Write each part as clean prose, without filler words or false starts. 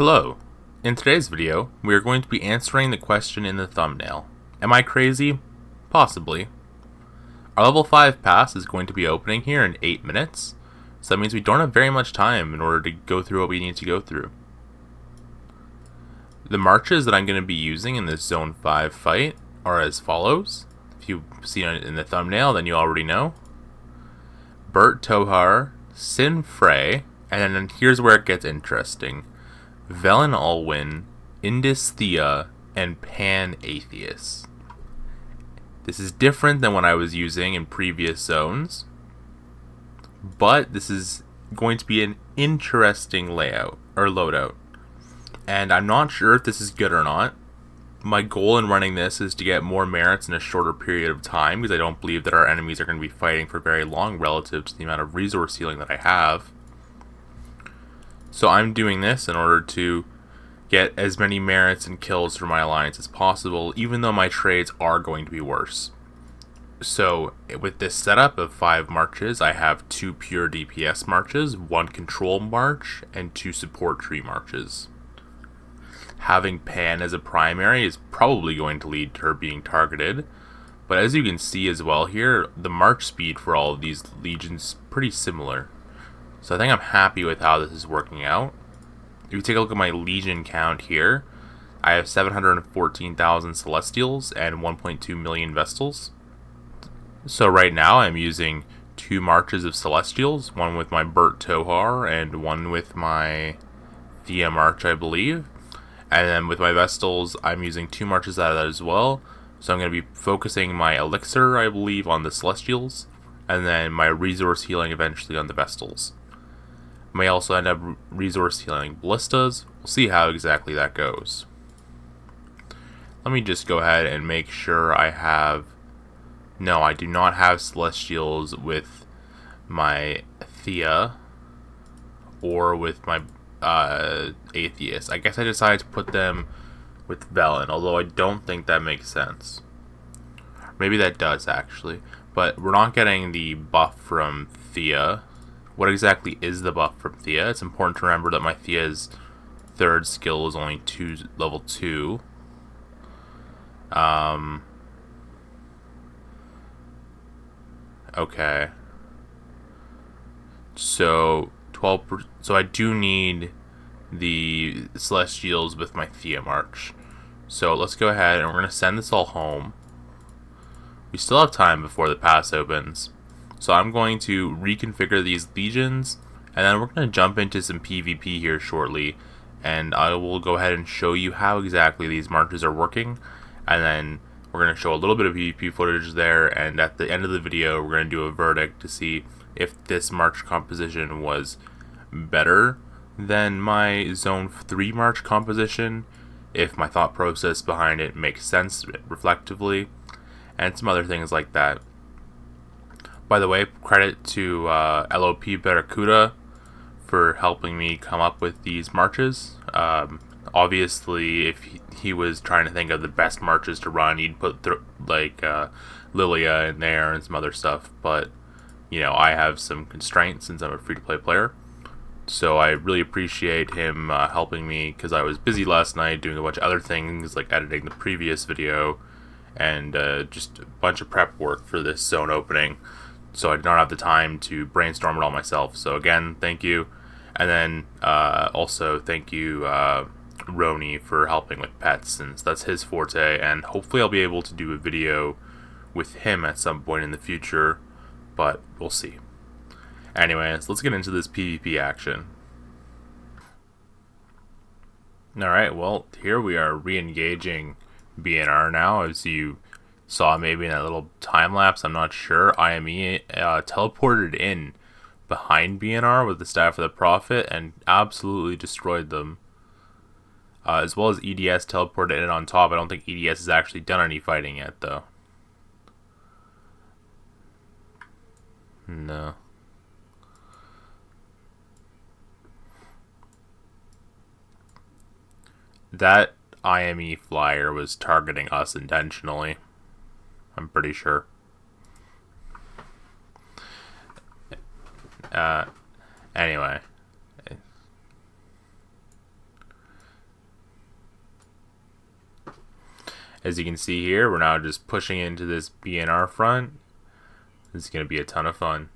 Hello. In today's video, we are going to be answering the question in the thumbnail. Am I crazy? Possibly. Our level 5 pass is going to be opening here in 8 minutes, so that means we don't have very much time in order to go through what we need to go through. The marches that I'm going to be using in this Zone 5 fight are as follows. If you've seen it in the thumbnail, then you already know. Bert Tohar, Sin Frey, and then here's where it gets interesting. Velen Alwyn, Indus Thea, and Pan Atheist. This is different than what I was using in previous zones, but this is going to be an interesting layout or loadout, and I'm not sure if this is good or not. My goal in running this is to get more merits in a shorter period of time, because I don't believe that our enemies are going to be fighting for very long relative to the amount of resource healing that I have. So I'm doing this in order to get as many merits and kills for my alliance as possible, even though my trades are going to be worse. So with this setup of 5 marches, I have 2 pure DPS marches, 1 control march, and 2 support tree marches. Having Pan as a primary is probably going to lead to her being targeted, but as you can see as well here, the march speed for all of these legions is pretty similar. So I think I'm happy with how this is working out. If you take a look at my legion count here, I have 714,000 Celestials and 1.2 million Vestals. So right now I'm using 2 marches of Celestials, one with my Bert Tohar and one with my Thea March, I believe. And then with my Vestals, I'm using 2 marches out of that as well. So I'm going to be focusing my Elixir, I believe, on the Celestials, and then my resource healing eventually on the Vestals. May also end up resource healing ballistas. We'll see how exactly that goes. Let me just go ahead and make sure I have... No, I do not have Celestials with my Thea or with my Atheist. I guess I decided to put them with Velen, although I don't think that makes sense. Maybe that does, actually. But we're not getting the buff from Thea. What exactly is the buff from Thea? It's important to remember that my Thea's 3rd skill is only level 2. Okay. So 12%. So I do need the Celestials with my Thea March. So let's go ahead and we're going to send this all home. We still have time before the pass opens. So I'm going to reconfigure these legions, and then we're going to jump into some PvP here shortly, and I will go ahead and show you how exactly these marches are working, and then we're going to show a little bit of PvP footage there, and at the end of the video we're going to do a verdict to see if this march composition was better than my Zone 3 march composition, if my thought process behind it makes sense reflectively, and some other things like that. By the way, credit to LOP Barracuda for helping me come up with these marches. Obviously, if he was trying to think of the best marches to run, he'd put Lilia in there and some other stuff. But, you know, I have some constraints since I'm a free-to-play player. So I really appreciate him helping me, because I was busy last night doing a bunch of other things, like editing the previous video, and just a bunch of prep work for this zone opening. So I did not have the time to brainstorm it all myself. So again, thank you. And then also thank you Roni for helping with pets, since that's his forte, and hopefully I'll be able to do a video with him at some point in the future, but we'll see. Anyways, let's get into this PvP action. Alright, well, here we are re-engaging B&R now, as you saw maybe in that little time lapse. I'm not sure. IME teleported in behind B&R with the Staff of the Prophet and absolutely destroyed them. As well as EDS teleported in on top. I don't think EDS has actually done any fighting yet, though. No. That IME flyer was targeting us intentionally. I'm pretty sure. Anyway. As you can see here, we're now just pushing into this B&R front. This is going to be a ton of fun.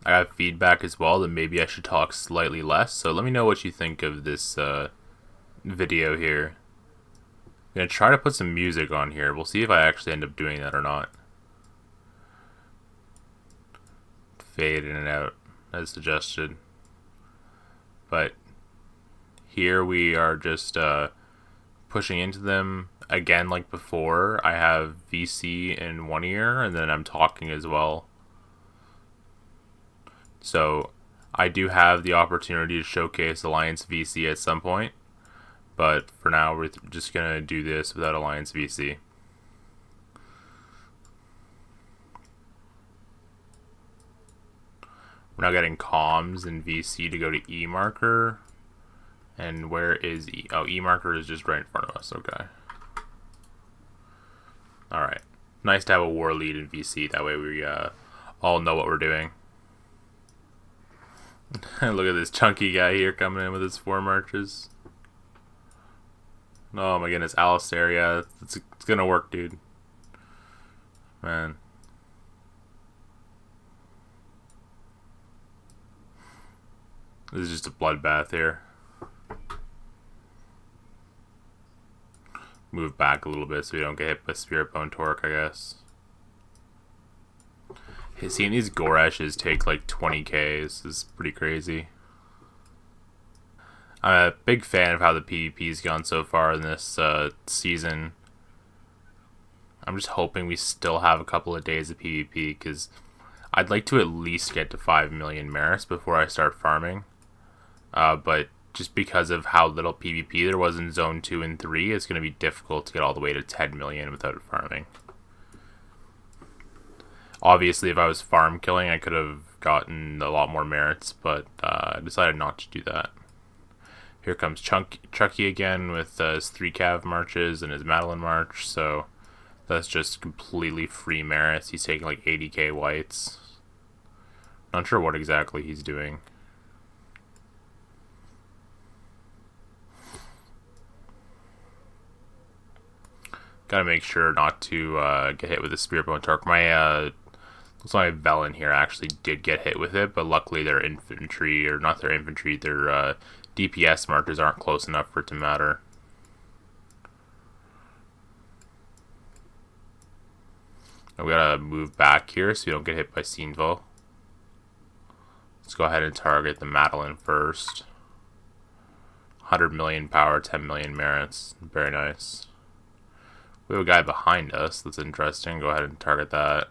I got feedback as well that maybe I should talk slightly less, so let me know what you think of this video here. I'm going to try to put some music on here. We'll see if I actually end up doing that or not. Fade in and out as suggested. But here we are just pushing into them. Again, like before, I have VC in one ear and then I'm talking as well. So I do have the opportunity to showcase Alliance VC at some point, but for now we're just going to do this without Alliance VC. We're now getting comms and VC to go to E marker. And where is E? Oh, E marker is just right in front of us. Okay. Alright. Nice to have a war lead in VC. That way we all know what we're doing. Look at this chunky guy here coming in with his 4 marches. Oh my goodness, Alistair, yeah, it's gonna work, dude. Man. This is just a bloodbath here. Move back a little bit so we don't get hit by Spirit Bone Torc, I guess. Seeing these Goresh's take like 20k is pretty crazy. I'm a big fan of how the PvP's gone so far in this season. I'm just hoping we still have a couple of days of PvP because I'd like to at least get to 5 million merits before I start farming. But just because of how little PvP there was in Zone 2 and 3, it's going to be difficult to get all the way to 10 million without farming. Obviously, if I was farm killing, I could have gotten a lot more merits, but I decided not to do that. Here comes Chucky again with his 3 Cav marches and his Madeline march, so that's just completely free merits. He's taking like 80k whites. Not sure what exactly he's doing. Gotta make sure not to get hit with the Spirit Bone Torc. Looks like my Velen here actually did get hit with it, but luckily their infantry, or not their infantry, their DPS markers aren't close enough for it to matter. And we gotta move back here so we don't get hit by Sceneville. Let's go ahead and target the Madeline first. 100 million power, 10 million merits. Very nice. We have a guy behind us. That's interesting. Go ahead and target that.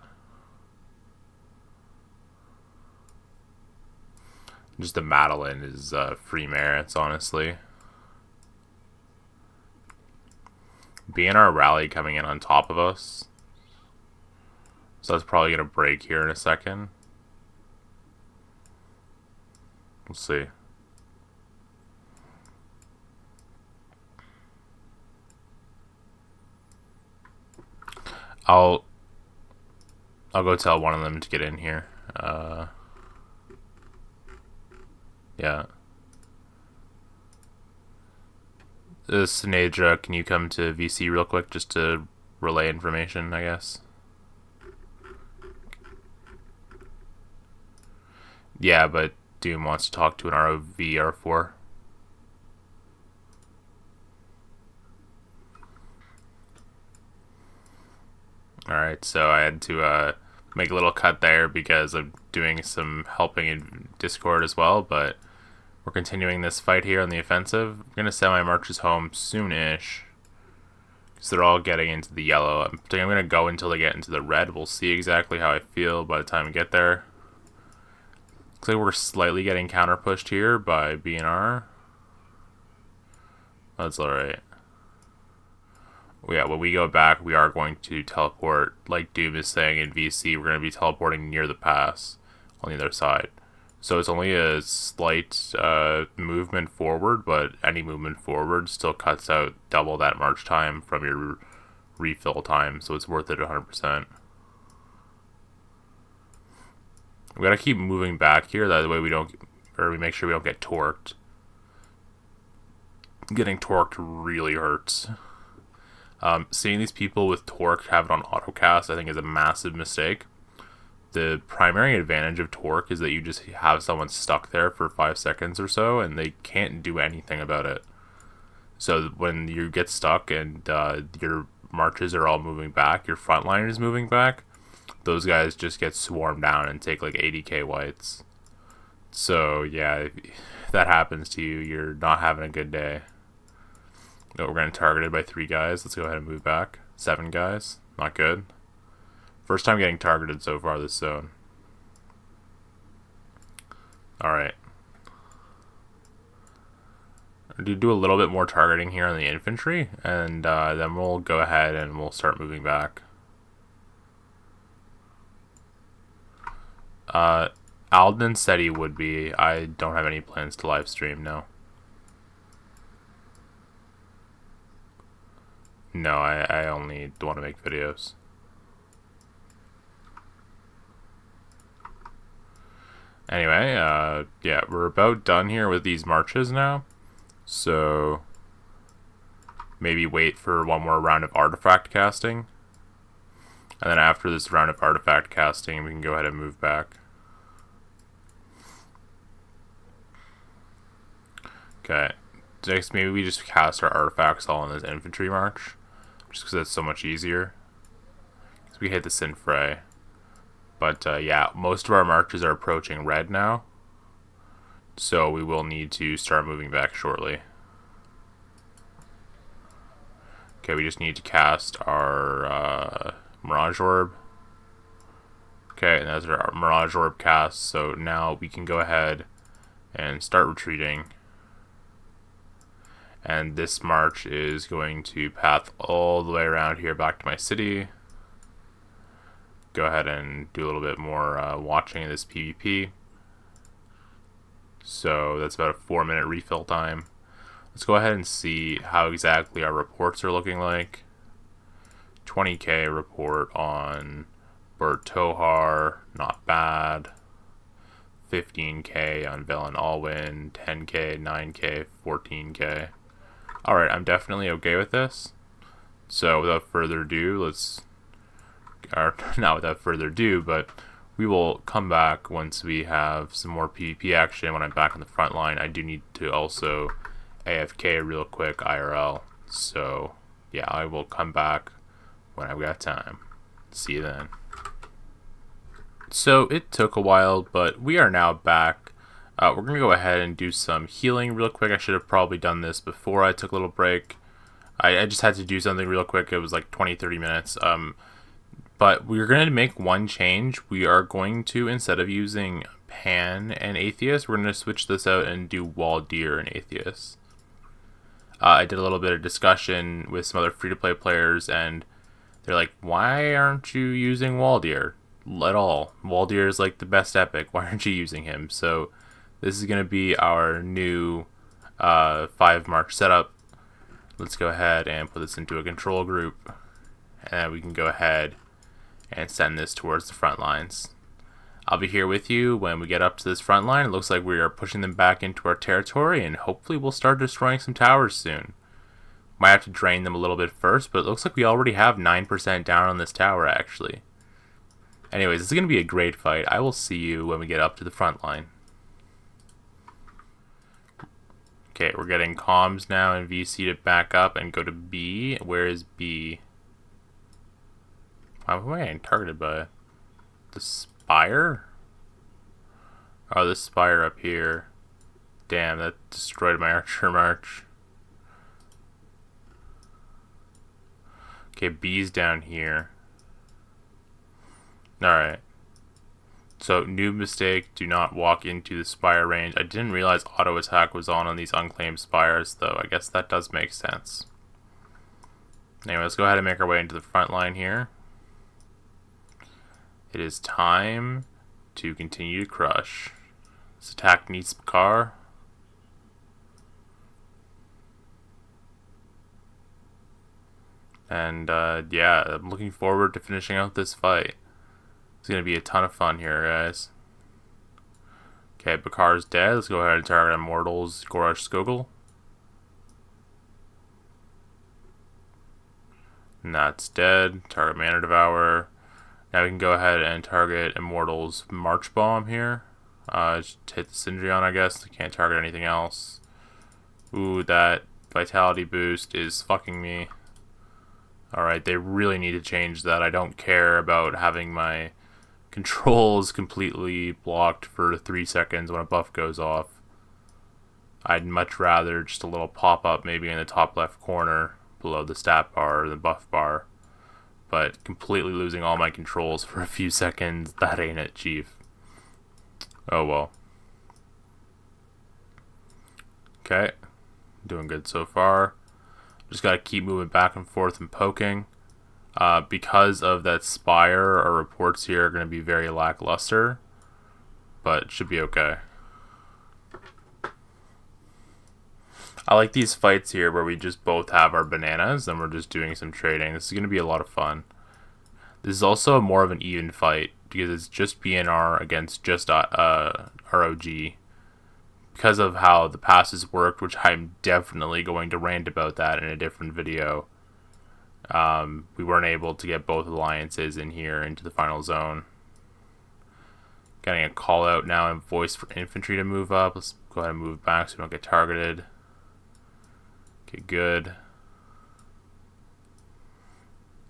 Just the Madeline is free merits, honestly. B&R rally coming in on top of us. So that's probably going to break here in a second. We'll see. I'll go tell one of them to get in here. Yeah. Sinedra, can you come to VC real quick just to relay information, I guess? Yeah, but Doom wants to talk to an RoV R4. Alright, so I had to make a little cut there because I'm doing some helping in Discord as well, but we're continuing this fight here on the offensive. I'm going to send my marches home soonish because they're all getting into the yellow. I'm going to go until they get into the red. We'll see exactly how I feel by the time we get there. Looks like we're slightly getting counter pushed here by B&R. That's alright. Yeah, when we go back, we are going to teleport, like Doom is saying in VC, we're going to be teleporting near the pass on the other side. So it's only a slight movement forward, but any movement forward still cuts out double that march time from your refill time, so it's worth it 100%. We gotta keep moving back here, that way we make sure we don't get torqued. Getting torqued really hurts. Seeing these people with torque have it on autocast, I think, is a massive mistake. The primary advantage of torque is that you just have someone stuck there for 5 seconds or so, and they can't do anything about it. So when you get stuck and your marches are all moving back, your front line is moving back, those guys just get swarmed down and take like 80k whites. So yeah, if that happens to you, you're not having a good day. No, we're getting targeted by 3 guys. Let's go ahead and move back. 7 guys. Not good. First time getting targeted so far this zone. Alright. Do a little bit more targeting here on the infantry, and then we'll go ahead and we'll start moving back. Alden said he would be. I don't have any plans to live stream, no. No, I only want to make videos. Anyway, yeah, we're about done here with these marches now. So, maybe wait for one more round of artifact casting. And then after this round of artifact casting, we can go ahead and move back. Okay, next maybe we just cast our artifacts all in this infantry march. Just because it's so much easier. Because we hit the Sin Fray. But yeah, most of our marches are approaching red now. So we will need to start moving back shortly. Okay, we just need to cast our Mirage Orb. Okay, and that's our Mirage Orb cast. So now we can go ahead and start retreating. And this march is going to path all the way around here back to my city. Go ahead and do a little bit more watching of this PvP. So that's about a 4-minute refill time. Let's go ahead and see how exactly our reports are looking like. 20k report on Burt Tohar, not bad. 15k on Velen Alwyn, 10k, 9k, 14k. Alright, I'm definitely okay with this. So without further ado, not without further ado, but we will come back once we have some more PvP action. When I'm back on the front line, I do need to also AFK real quick IRL. So yeah, I will come back when I've got time. See you then. So it took a while, but we are now back. We're going to go ahead and do some healing real quick. I should have probably done this before I took a little break. I just had to do something real quick. It was like 20-30 minutes. But we're going to make one change. We are going to, instead of using Pan and Atheist, we're going to switch this out and do Waldir and Atheist. I did a little bit of discussion with some other free-to-play players, and they're like, why aren't you using Waldir at all? Waldir is like the best epic. Why aren't you using him? So this is going to be our new 5-march setup. Let's go ahead and put this into a control group, and we can go ahead and send this towards the front lines. I'll be here with you when we get up to this front line. It looks like we are pushing them back into our territory, and hopefully we'll start destroying some towers soon. Might have to drain them a little bit first, but it looks like we already have 9% down on this tower, actually. Anyways, this is going to be a great fight. I will see you when we get up to the front line. Okay, we're getting comms now and VC to back up and go to B. Where is B? Why am I getting targeted by the Spire? Oh, this Spire up here. Damn, that destroyed my archer march. Okay, B's down here. Alright. So, new mistake, do not walk into the Spire range. I didn't realize auto attack was on these unclaimed Spires, though. I guess that does make sense. Anyway, let's go ahead and make our way into the front line here. It is time to continue to crush. This attack needs Spire. And yeah, I'm looking forward to finishing out this fight. It's going to be a ton of fun here, guys. Okay, Bakar's dead. Let's go ahead and target Immortals, Gorash Skogul. And that's dead. Target Mana Devour. Now we can go ahead and target Immortals March Bomb here. Just hit the Syndrion, I guess. Can't target anything else. Ooh, that Vitality boost is fucking me. Alright, they really need to change that. I don't care about having my controls completely blocked for 3 seconds when a buff goes off. I'd much rather just a little pop-up maybe in the top left corner below the stat bar or the buff bar. But completely losing all my controls for a few seconds, that ain't it, Chief. Oh well. Okay. Doing good so far. Just gotta keep moving back and forth and poking. Because of that Spire, our reports here are going to be very lackluster, but it should be okay. I like these fights here where we just both have our bananas and we're just doing some trading. This is going to be a lot of fun. This is also more of an even fight because it's just B&R against just RoG. Because of how the passes worked, which I'm definitely going to rant about that in a different video. We weren't able to get both alliances in here into the final zone. Getting a call out now and voice for infantry to move up. Let's go ahead and move back so we don't get targeted. Okay, good.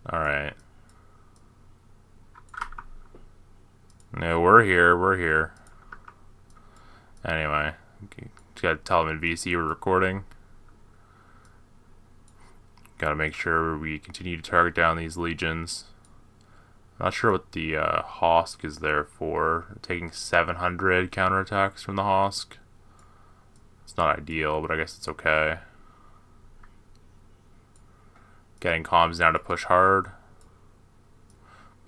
Alright. No, we're here. Anyway, just gotta tell them in VC we're recording. Gotta make sure we continue to target down these legions. Not sure what the Hosk is there for. Taking 700 counterattacks from the Hosk. It's not ideal, but I guess it's okay. Getting comms now to push hard.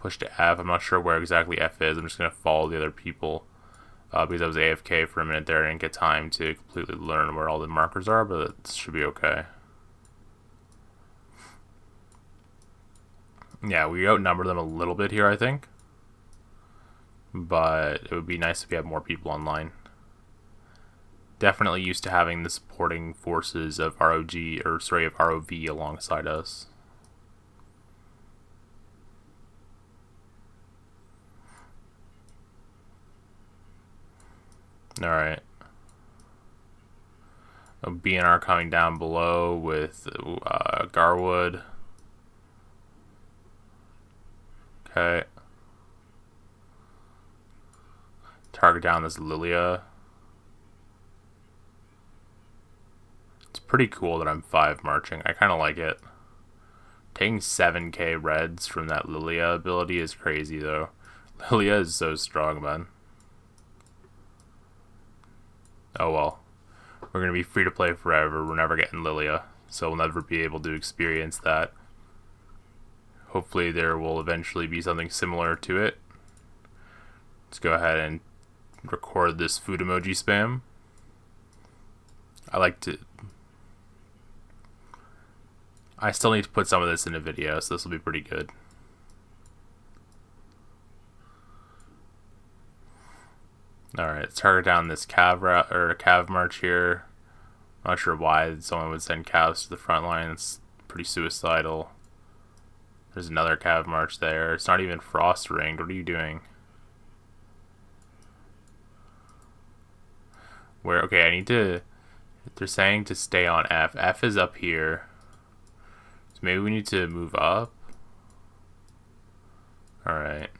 Push to F. I'm not sure where exactly F is. I'm just gonna follow the other people. Because I was AFK for a minute there. I didn't get time to completely learn where all the markers are, but it should be okay. Yeah, we outnumber them a little bit here, I think. But it would be nice if we had more people online. Definitely used to having the supporting forces of RoG, or sorry, of RoV alongside us. Alright. B&R coming down below with Garwood. Okay. Target down this Lilia. It's pretty cool that I'm 5 marching. I kind of like it. Taking 7k reds from that Lilia ability is crazy though. Lilia is so strong, man. Oh well. We're going to be free to play forever. We're never getting Lilia, so we'll never be able to experience that. Hopefully there will eventually be something similar to it. Let's go ahead and record this food emoji spam. I still need to put some of this in a video, so this will be pretty good. Alright, let's target down this cav march here. Not sure why someone would send calves to the front line. It's pretty suicidal. There's another cav march there. It's not even frost ringed. What are you doing? Where? Okay, I need to... They're saying to stay on F. F is up here. So maybe we need to move up. Alright.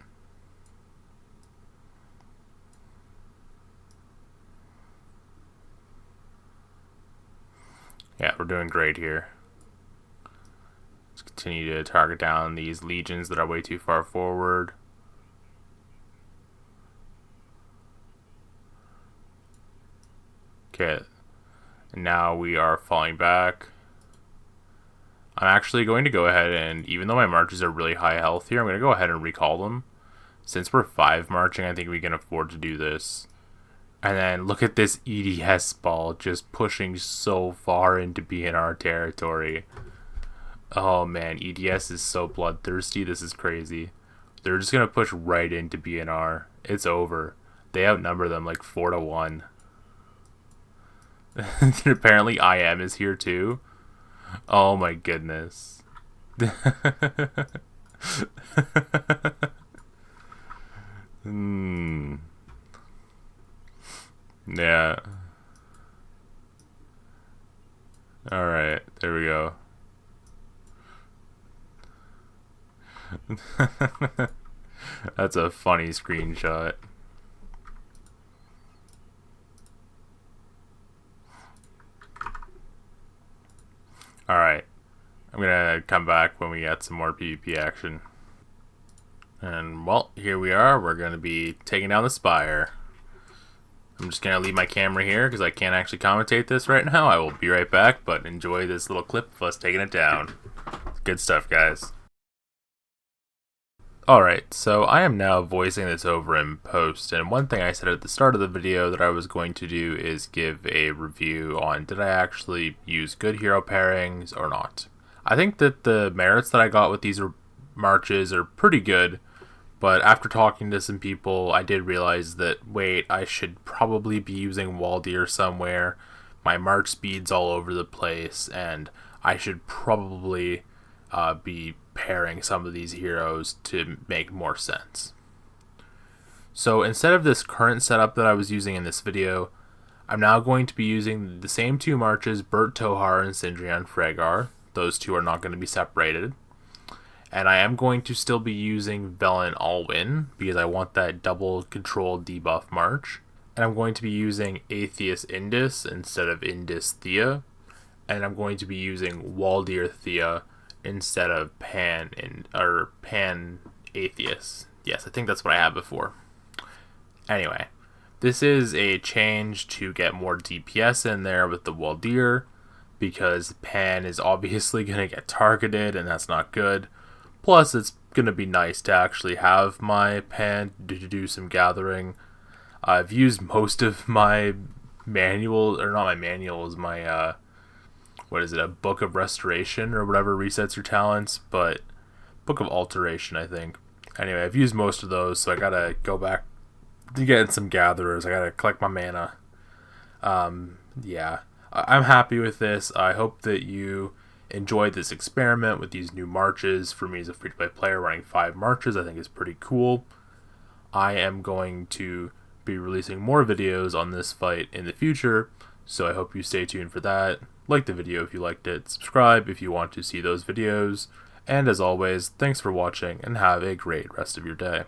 Yeah, we're doing great here. Let's continue to target down these legions that are way too far forward. Okay, and now we are falling back. I'm actually going to go ahead and, even though my marches are really high health here, I'm going to go ahead and recall them. Since we're 5 marching, I think we can afford to do this. And then look at this EDS ball just pushing so far into B&R territory. Oh man, EDS is so bloodthirsty. This is crazy. They're just going to push right into B&R. It's over. They outnumber them like 4-1. Apparently IM is here too. Oh my goodness. Yeah. Alright, there we go. That's a funny screenshot. Alright. I'm gonna come back when we get some more PvP action. And, well, here we are. We're gonna be taking down the Spire. I'm just gonna leave my camera here because I can't actually commentate this right now. I will be right back, but enjoy this little clip of us taking it down. Good stuff, guys. Alright, so I am now voicing this over in post, and one thing I said at the start of the video that I was going to do is give a review on did I actually use good hero pairings or not. I think that the merits that I got with these marches are pretty good, but after talking to some people, I did realize that, wait, I should probably be using Waldir somewhere. My march speed's all over the place, and I should probably be pairing some of these heroes to make more sense. So instead of this current setup that I was using in this video, I'm now going to be using the same 2 marches, Bert Tohar and Sindrian Fregar. Those 2 are not going to be separated. And I am going to still be using Velen Alwyn because I want that double control debuff march. And I'm going to be using Atheist Indus instead of Indus Thea. And I'm going to be using Waldir Thea instead of Pan Atheist. Yes, I think that's what I had before. Anyway, this is a change to get more DPS in there with the Waldir, because Pan is obviously going to get targeted, and that's not good. Plus, it's going to be nice to actually have my Pan to do some gathering. I've used most of my manual, or not my manuals, my what is it, a Book of Restoration or whatever resets your talents, but Book of Alteration, I think. Anyway, I've used most of those, so I gotta go back to get some gatherers. I gotta collect my mana. Yeah, I'm happy with this. I hope that you enjoyed this experiment with these new marches. For me as a free-to-play player, running 5 marches I think is pretty cool. I am going to be releasing more videos on this fight in the future, so I hope you stay tuned for that. Like the video if you liked it, subscribe if you want to see those videos, and as always, thanks for watching and have a great rest of your day.